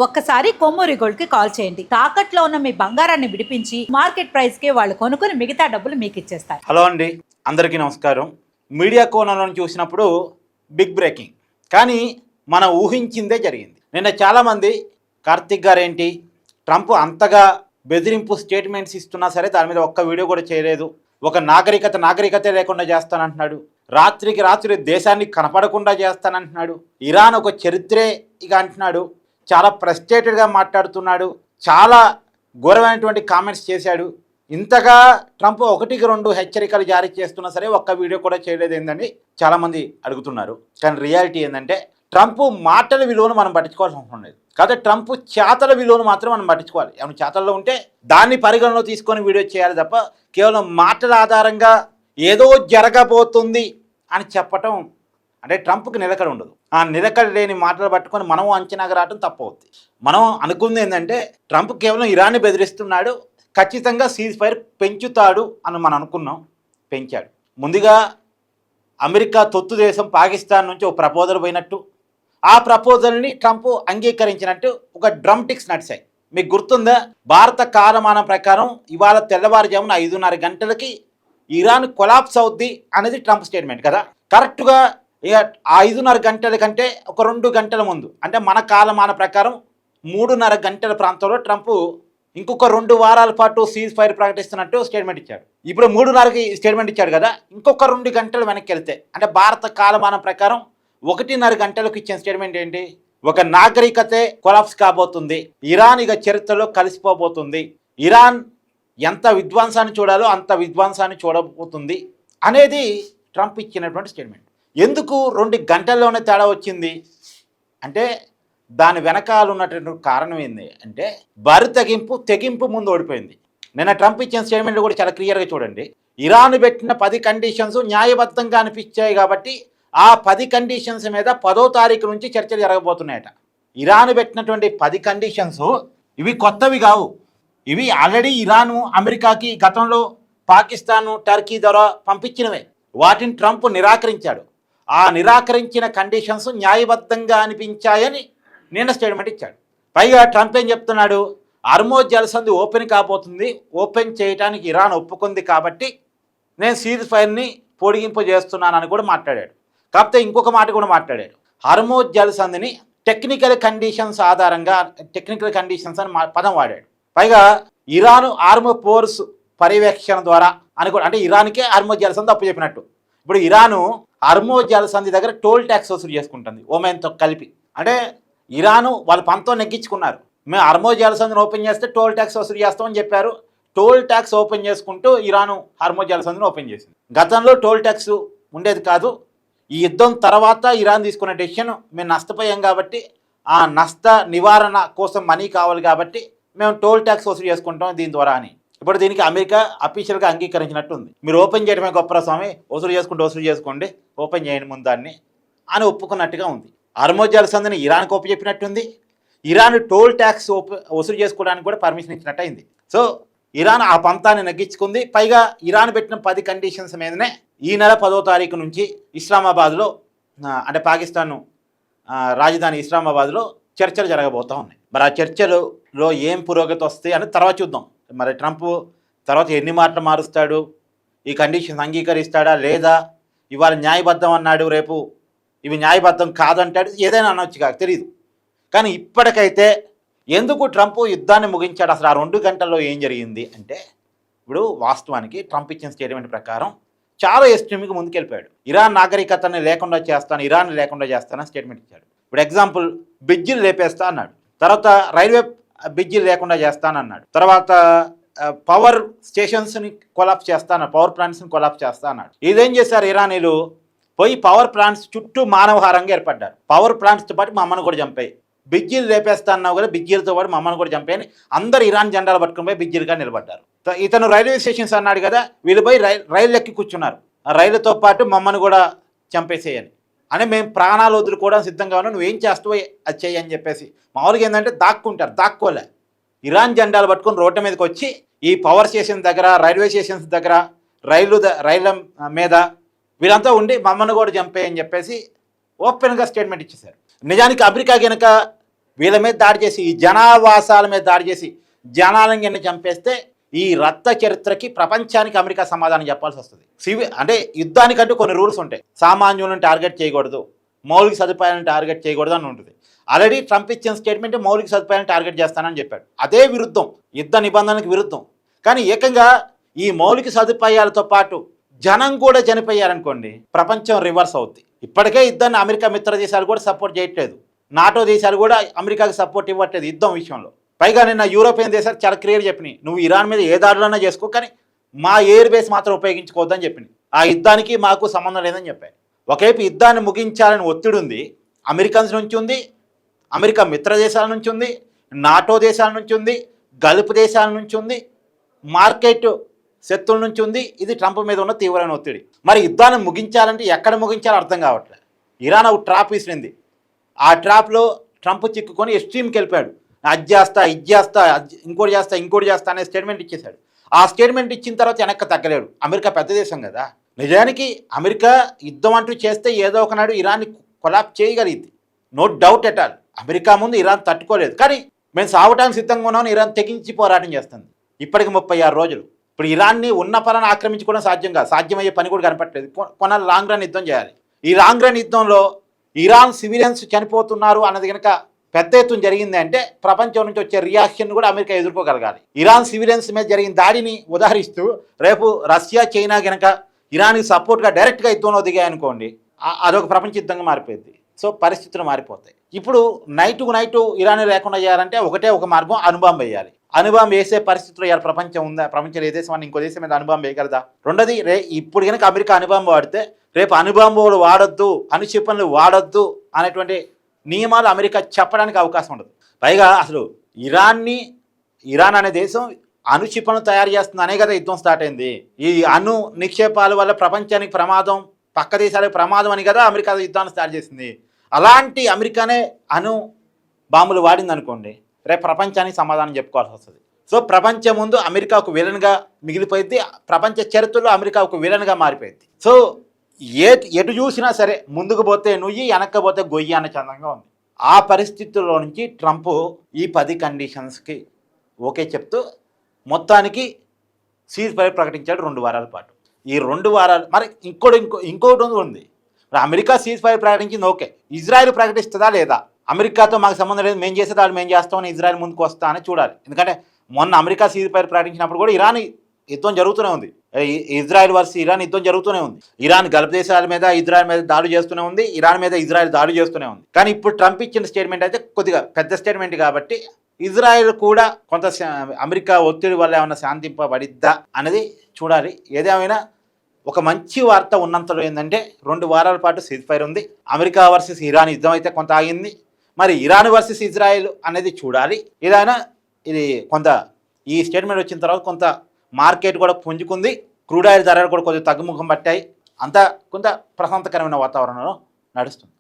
ఒక్కసారి కొమ్మూరి గోల్డ్ కి కాల్ చేయండి. తాకట్లో ఉన్న మీ బంగారాన్ని విడిపించి మార్కెట్ ప్రైస్ కి వాళ్ళు కొనుక్కుని మిగతా డబ్బులు మీకు ఇచ్చేస్తారు. హలో అండి, అందరికీ నమస్కారం. మీడియా కోణంలో చూసినప్పుడు బిగ్ బ్రేకింగ్, కానీ మనం ఊహించిందే జరిగింది. నిన్న చాలామంది కార్తిక్ గారు ఏంటి ట్రంప్ అంతగా బెదిరింపు స్టేట్మెంట్స్ ఇస్తున్నా సరే దాని మీద ఒక్క వీడియో కూడా చేయలేదు. ఒక నాగరికత లేకుండా చేస్తానంటున్నాడు. రాత్రికి రాత్రి దేశాన్ని కనపడకుండా చేస్తానంటున్నాడు. ఇరాన్ ఒక చరిత్రే ఇక అంటున్నాడు. చాలా ఫ్రస్ట్రేటెడ్గా మాట్లాడుతున్నాడు. చాలా ఘోరమైనటువంటి కామెంట్స్ చేశాడు. ఇంతగా ట్రంప్ ఒకటికి రెండు హెచ్చరికలు జారీ చేస్తున్నా సరే ఒక్క వీడియో కూడా చేయలేదు ఏందని చాలామంది అడుగుతున్నారు. కానీ రియాలిటీ ఏంటంటే ట్రంప్ మాటల విలువను మనం పట్టించుకోవాల్సిన అవసరం లేదు. కాబట్టి ట్రంప్ చేతల విలువను మాత్రం మనం పట్టించుకోవాలి. ఏమైనా చేతల్లో ఉంటే దాన్ని పరిగణలో తీసుకొని వీడియో చేయాలి తప్ప కేవలం మాటల ఆధారంగా ఏదో జరగబోతుంది అని చెప్పటం అంటే ట్రంప్కి నిలకడ ఉండదు. ఆ నిలకడ లేని మాటలు పట్టుకొని మనం అంచనాగా రావడం తప్పవుద్ది. మనం అనుకుంది ఏంటంటే ట్రంప్ కేవలం ఇరాన్ని బెదిరిస్తున్నాడు, ఖచ్చితంగా సీజ్ ఫైర్ పెంచుతాడు అని మనం అనుకున్నాం. పెంచాడు. ముందుగా అమెరికా తొత్తు దేశం పాకిస్తాన్ నుంచి ఒక ప్రపోజల్ పోయినట్టు, ఆ ప్రపోజల్ని ట్రంప్ అంగీకరించినట్టు ఒక డ్రమ్టిక్స్ నడిచాయి. మీకు గుర్తుందా? భారత కాలమానం ప్రకారం ఇవాళ తెల్లవారుజామున 5:30 గంటలకి ఇరాన్ కొలాప్స్ అవుద్ది అనేది ట్రంప్ స్టేట్మెంట్ కదా. కరెక్ట్గా ఇక 5:30 గంటల కంటే ఒక 2 గంటల ముందు, అంటే మన కాలమాన ప్రకారం 3:30 గంటల ప్రాంతంలో ట్రంప్ ఇంకొక 2 వారాల పాటు సీజ్ ఫైర్ ప్రకటిస్తున్నట్టు స్టేట్మెంట్ ఇచ్చాడు. ఇప్పుడు 3:30కి స్టేట్మెంట్ ఇచ్చాడు కదా, ఇంకొక 2 గంటలు వెనక్కి వెళ్తే అంటే భారత కాలమానం ప్రకారం 1:30 గంటలకు ఇచ్చిన స్టేట్మెంట్ ఏంటి? ఒక నాగరికతే కొలాప్స్ కాబోతుంది, ఇరాన్ ఇక చరిత్రలో కలిసిపోబోతుంది, ఇరాన్ ఎంత విధ్వంసాన్ని చూడాలో అంత విధ్వంసాన్ని చూడబోతుంది అనేది ట్రంప్ ఇచ్చినటువంటి స్టేట్మెంట్. ఎందుకు 2 గంటల్లోనే తేడా వచ్చింది అంటే దాని వెనకాల ఉన్నటువంటి కారణం ఏంది అంటే తెగింపు ముందు ఓడిపోయింది. నిన్న ట్రంప్ ఇచ్చిన స్టేట్మెంట్ కూడా చాలా క్లియర్గా చూడండి. ఇరాన్ పెట్టిన 10 కండిషన్స్ న్యాయబద్ధంగా అనిపించాయి కాబట్టి ఆ 10 కండిషన్స్ మీద 10వ తారీఖు నుంచి చర్చలు జరగబోతున్నాయట. ఇరాన్ పెట్టినటువంటి 10 కండిషన్స్ ఇవి కొత్తవి కావు. ఇవి ఆల్రెడీ ఇరాను అమెరికాకి గతంలో పాకిస్తాను టర్కీ ద్వారా పంపించినవే. వాటిని ట్రంప్ నిరాకరించాడు. ఆ నిరాకరించిన కండిషన్స్ న్యాయబద్ధంగా అనిపించాయని నిన్న స్టేట్మెంట్ ఇచ్చాడు. పైగా ట్రంప్ ఏం చెప్తున్నాడు? హర్మోజ్ జలసంధి ఓపెన్ కాబోతుంది, ఓపెన్ చేయడానికి ఇరాన్ ఒప్పుకుంది కాబట్టి నేను సీజ్ ఫైర్ని పొడిగింపు చేస్తున్నానని కూడా మాట్లాడాడు. కాకపోతే ఇంకొక మాట కూడా మాట్లాడాడు. హర్మోజ్ జలసంధిని టెక్నికల్ కండిషన్స్ అని పదం వాడాడు. పైగా ఇరాన్ ఆర్మ్ ఫోర్స్ పర్యవేక్షణ ద్వారా అని కూడా, అంటే ఇరాన్కే హర్మోజ్ జలసంధి అప్పు చెప్పినట్టు. ఇప్పుడు ఇరాను హర్మోజ్ జలసంధి దగ్గర టోల్ ట్యాక్స్ వసూలు చేసుకుంటుంది ఒమెన్తో కలిపి. అంటే ఇరాను వాళ్ళ పంతో నెగ్గించుకున్నారు. మేము హర్మోజ్ జలసంధిని ఓపెన్ చేస్తే టోల్ ట్యాక్స్ వసూలు చేస్తామని చెప్పారు. టోల్ ట్యాక్స్ ఓపెన్ చేసుకుంటూ ఇరాను హర్మోజ్ జలసంధిని ఓపెన్ చేసింది. గతంలో టోల్ ట్యాక్స్ ఉండేది కాదు. ఈ యుద్ధం తర్వాత ఇరాన్ తీసుకున్న డెసిషన్ మేము నష్టపోయాం కాబట్టి ఆ నష్ట నివారణ కోసం మనీ కావాలి కాబట్టి మేము టోల్ ట్యాక్స్ వసూలు చేసుకుంటాం దీని ద్వారా అని. ఇప్పుడు దీనికి అమెరికా అఫీషియల్గా అంగీకరించినట్టు ఉంది. మీరు ఓపెన్ చేయడమే గొప్ప స్వామి, వసూలు చేసుకోండి, ఓపెన్ చేయండి ముందాన్ని అని ఒప్పుకున్నట్టుగా ఉంది. హర్మోజ్ జలసంధిని ఇరాన్కి ఒప్పు చెప్పినట్టుంది. ఇరాన్ టోల్ ట్యాక్స్ వసూలు చేసుకోవడానికి కూడా పర్మిషన్ ఇచ్చినట్టు అయింది. సో ఇరాన్ ఆ పంతాన్ని నెగ్గించుకుంది. పైగా ఇరాన్ పెట్టిన 10 కండిషన్స్ మీదనే ఈ నెల 10వ తారీఖు నుంచి ఇస్లామాబాద్లో, అంటే పాకిస్తాన్ రాజధాని ఇస్లామాబాద్లో చర్చలు జరగబోతూ ఉన్నాయి. మరి ఆ చర్చలలో ఏం పురోగతి వస్తాయి అని తర్వాత చూద్దాం. మరి ట్రంప్ తర్వాత ఎన్ని మాటలు మారుస్తాడు, ఈ కండిషన్స్ అంగీకరిస్తాడా లేదా, ఇవాళ న్యాయబద్ధం అన్నాడు, రేపు ఇవి న్యాయబద్ధం కాదంటాడు, ఏదైనా అనొచ్చు కాదు, తెలియదు. కానీ ఇప్పటికైతే ఎందుకు ట్రంప్ యుద్ధాన్ని ముగించాడు? అసలు ఆ 2 గంటల్లో ఏం జరిగింది అంటే, ఇప్పుడు వాస్తవానికి ట్రంప్ ఇచ్చిన స్టేట్మెంట్ ప్రకారం చాలా ఎస్ట్రీమ్కి ముందుకెళ్ళిపోయాడు. ఇరాన్ నాగరికతని లేకుండా చేస్తానని స్టేట్మెంట్ ఇచ్చాడు. ఇప్పుడు ఎగ్జాంపుల్, బ్రిడ్జిలు లేపేస్తా అన్నాడు. తర్వాత రైల్వే బ్రిడ్జిలు లేకుండా చేస్తానన్నాడు. తర్వాత పవర్ స్టేషన్స్ని కొలాప్స్ చేస్తాను, పవర్ ప్లాంట్స్ని కొలాప్స్ చేస్తా అన్నాడు. ఇదేం చేశారు ఇరానీలు? పోయి పవర్ ప్లాంట్స్ చుట్టూ మానవహారంగా ఏర్పడ్డారు. పవర్ ప్లాంట్స్తో పాటు మా అమ్మను కూడా చంపాయి. బ్రిడ్జిలు లేపేస్తా అన్నావు కదా, బ్రిడ్జిలతో పాటు మా అమ్మను కూడా చంపాయని అందరు ఇరాన్ జెండాలు పట్టుకుని పోయి బ్రిడ్జిలుగా నిలబడ్డారు. ఇతను రైల్వే స్టేషన్స్ అన్నాడు కదా, వీళ్ళు పోయి రైలు ఎక్కి కూర్చున్నారు. ఆ రైలుతో పాటు మమ్మల్ని కూడా చంపేసేయని అని మేము ప్రాణాలు వదులుకోవడానికి సిద్ధంగా ఉన్నాం, నువ్వేం చేస్తావో అది చెయ్యి అని చెప్పేసి. మామూలుగా ఏంటంటే దాక్కోలే. ఇరాన్ జెండాలు పట్టుకొని రోడ్డు మీదకి వచ్చి ఈ పవర్ స్టేషన్ దగ్గర, రైల్వే స్టేషన్స్ దగ్గర, రైళ్ళ మీద వీళ్ళంతా ఉండి మమ్మల్ని కూడా చంపేయని చెప్పేసి ఓపెన్గా స్టేట్మెంట్ ఇచ్చేశారు. నిజానికి అమెరికా కనుక వీళ్ళ మీద దాడి చేసి ఈ జనావాసాల మీద దాడి చేసి జనాలను చంపేస్తే ఈ రక్త చరిత్రకి ప్రపంచానికి అమెరికా సమాధానం చెప్పాల్సి వస్తుంది. అంటే యుద్ధానికంటూ కొన్ని రూల్స్ ఉంటాయి. సామాన్యులను టార్గెట్ చేయకూడదు, మౌలిక సదుపాయాలను టార్గెట్ చేయకూడదు అని ఉంటుంది. ఆల్రెడీ ట్రంప్ ఇచ్చిన స్టేట్మెంట్ మౌలిక సదుపాయాలను టార్గెట్ చేస్తానని చెప్పాడు. అదే విరుద్ధం, యుద్ధ నిబంధనలకు విరుద్ధం. కానీ ఏకంగా ఈ మౌలిక సదుపాయాలతో పాటు జనం కూడా చనిపోయారనుకోండి, ప్రపంచం రివర్స్ అవుద్ది. ఇప్పటికే యుద్ధాన్ని అమెరికా మిత్ర దేశాలు కూడా సపోర్ట్ చేయట్లేదు, నాటో దేశాలు కూడా అమెరికాకి సపోర్ట్ ఇవ్వట్లేదు యుద్ధం విషయంలో. పైగా నిన్న యూరోపియన్ దేశాలు చాలా క్లియర్ చెప్పినాయి, నువ్వు ఇరాన్ మీద ఏ దాడులన్నా చేసుకో, కానీ మా ఎయిర్ బేస్ మాత్రం ఉపయోగించుకోవద్దని చెప్పింది. ఆ యుద్ధానికి మాకు సంబంధం లేదని చెప్పాయి. ఒకవైపు యుద్ధాన్ని ముగించాలని ఒత్తిడి ఉంది, అమెరికన్స్ నుంచి ఉంది, అమెరికా మిత్ర దేశాల నుంచి ఉంది, నాటో దేశాల నుంచి ఉంది, గల్ఫ్ దేశాల నుంచి ఉంది, మార్కెట్ శక్తుల నుంచి ఉంది. ఇది ట్రంప్ మీద ఉన్న తీవ్రమైన ఒత్తిడి. మరి యుద్ధాన్ని ముగించాలంటే ఎక్కడ ముగించాలో అర్థం కావట్లేదు. ఇరాన్ ఒక ట్రాప్ విసిరింది, ఆ ట్రాప్లో ట్రంప్ చిక్కుకొని ఎక్స్ట్రీమ్కి వెళ్ళిపోయాడు. అది చేస్తా, ఇది చేస్తా, ఇంకోటి చేస్తా అనే స్టేట్మెంట్ ఇచ్చేశాడు. ఆ స్టేట్మెంట్ ఇచ్చిన తర్వాత వెనక్కి తగ్గలేడు. అమెరికా పెద్ద దేశం కదా. నిజానికి అమెరికా యుద్ధం అంటూ చేస్తే ఏదో ఒకనాడు ఇరాన్ని కొలాప్స్ చేయగలిగింది, no doubt at all. America ముందు ఇరాన్ తట్టుకోలేదు. కానీ మేము సావటానికి సిద్ధంగా ఉన్నామని ఇరాన్ తెగించి పోరాటం చేస్తుంది. ఇప్పటికి 36 రోజులు. ఇప్పుడు ఇరాన్ని ఉన్న పలాన్ని ఆక్రమించుకోవడం సాధ్యం కాదు, సాధ్యమయ్యే పని కూడా కనపట్లేదు. కొన్నాళ్ళు లాంగ్ రన్ యుద్ధం చేయాలి. ఈ లాంగ్ రన్ యుద్ధంలో ఇరాన్ సివిలియన్స్ చనిపోతున్నారు అన్నది కనుక పెద్ద ఎత్తున జరిగింది అంటే ప్రపంచం నుంచి వచ్చే రియాక్షన్ కూడా అమెరికా ఎదుర్కోగలగాలి. ఇరాన్ సివిలియన్స్ మీద జరిగిన దాడిని ఉదాహరిస్తూ రేపు రష్యా, చైనా కనుక ఇరాన్కి సపోర్ట్గా డైరెక్ట్గా యుద్ధంలో దిగాయనుకోండి, అదొక ప్రపంచ యుద్ధంగా మారిపోయింది. సో పరిస్థితులు మారిపోతాయి. ఇప్పుడు నైటు ఇరాన్ లేకుండా చేయాలంటే ఒక మార్గం, అణుబాంబు వేయాలి. అణుబాంబు వేసే పరిస్థితులు ఇవాళ ప్రపంచం ఉందా? ప్రపంచంలో ఏ దేశం అని ఇంకో దేశం మీద అణుబాంబు వేయగలదా? రెండోది, ఇప్పుడు కనుక అమెరికా అణుబాంబు వాడితే రేపు అణుబాంబులు వాడొద్దు, అణుక్షిపణులు వాడొద్దు అనేటువంటి నియమాలు అమెరికా చెప్పడానికి అవకాశం ఉండదు. పైగా అసలు ఇరాన్ అనే దేశం అణుక్షిపణులు తయారు చేస్తుందనే కదా యుద్ధం స్టార్ట్ అయింది. ఈ అణు నిక్షేపాల వల్ల ప్రపంచానికి ప్రమాదం, పక్క దేశాలకు ప్రమాదం అని కదా అమెరికా యుద్ధాన్ని స్టార్ట్ చేసింది. అలాంటి అమెరికానే అణు బాంబులు వాడింది అనుకోండి, రేపు ప్రపంచానికి సమాధానం చెప్పుకోవాల్సి వస్తుంది. సో ప్రపంచం ముందు అమెరికా ఒక విలన్గా మిగిలిపోయింది, ప్రపంచ చరిత్రలో అమెరికా ఒక విలన్గా మారిపోయింది. సో ఎటు చూసినా సరే ముందుకు పోతే నుయ్యి, వెనక్కపోతే గొయ్యి అన్న చందంగా ఉంది. ఆ పరిస్థితుల్లో నుంచి ట్రంప్ ఈ 10 కండిషన్స్కి ఓకే చెప్తూ మొత్తానికి సీజ్ ఫైర్ ప్రకటించాడు 2 వారాల పాటు. ఈ 2 వారాలు మరి ఇంకోటి ఉంది. అమెరికా సీజ్ ఫైర్ ప్రకటించింది ఓకే, ఇజ్రాయెల్ ప్రకటిస్తుందా లేదా? అమెరికాతో మాకు సంబంధం లేదు, మేము చేసే దాన్ని మేము చేస్తామని ఇజ్రాయెల్ ముందుకు వస్తా అని చూడాలి. ఎందుకంటే మొన్న అమెరికా సీజ్ ఫైర్ ప్రకటించినప్పుడు కూడా ఇరాన్ యుద్ధం జరుగుతూనే ఉంది, ఇజ్రాయెల్ వర్సెస్ ఇరాన్ యుద్ధం జరుగుతూనే ఉంది. ఇరాన్ గల్ఫ్ దేశాల మీద ఇజ్రాయెల్ మీద దాడి చేస్తూనే ఉంది, ఇరాన్ మీద ఇజ్రాయెల్ దాడి చేస్తూనే ఉంది. కానీ ఇప్పుడు ట్రంప్ ఇచ్చిన స్టేట్మెంట్ అయితే కొద్దిగా పెద్ద స్టేట్మెంట్ కాబట్టి ఇజ్రాయెల్ కూడా కొంత అమెరికా ఒత్తిడి వల్ల ఏమైనా శాంతింపబడిద్దా అనేది చూడాలి. ఏదేమైనా ఒక మంచి వార్త ఉన్నంతలో ఏంటంటే 2 వారాల పాటు సీజ్ ఫైర్ ఉంది. అమెరికా వర్సెస్ ఇరాన్ యుద్ధం అయితే కొంత ఆగింది, మరి ఇరాన్ వర్సెస్ ఇజ్రాయెల్ అనేది చూడాలి. ఏదైనా ఇది కొంత ఈ స్టేట్మెంట్ వచ్చిన తర్వాత కొంత మార్కెట్ కూడా పుంజుకుంది, క్రూడ్ ఆయిల్ ధరలు కూడా కొంచెం తగ్గుముఖం పట్టాయి, అంతా కొంత ప్రశాంతకరమైన వాతావరణంలో నడుస్తుంది.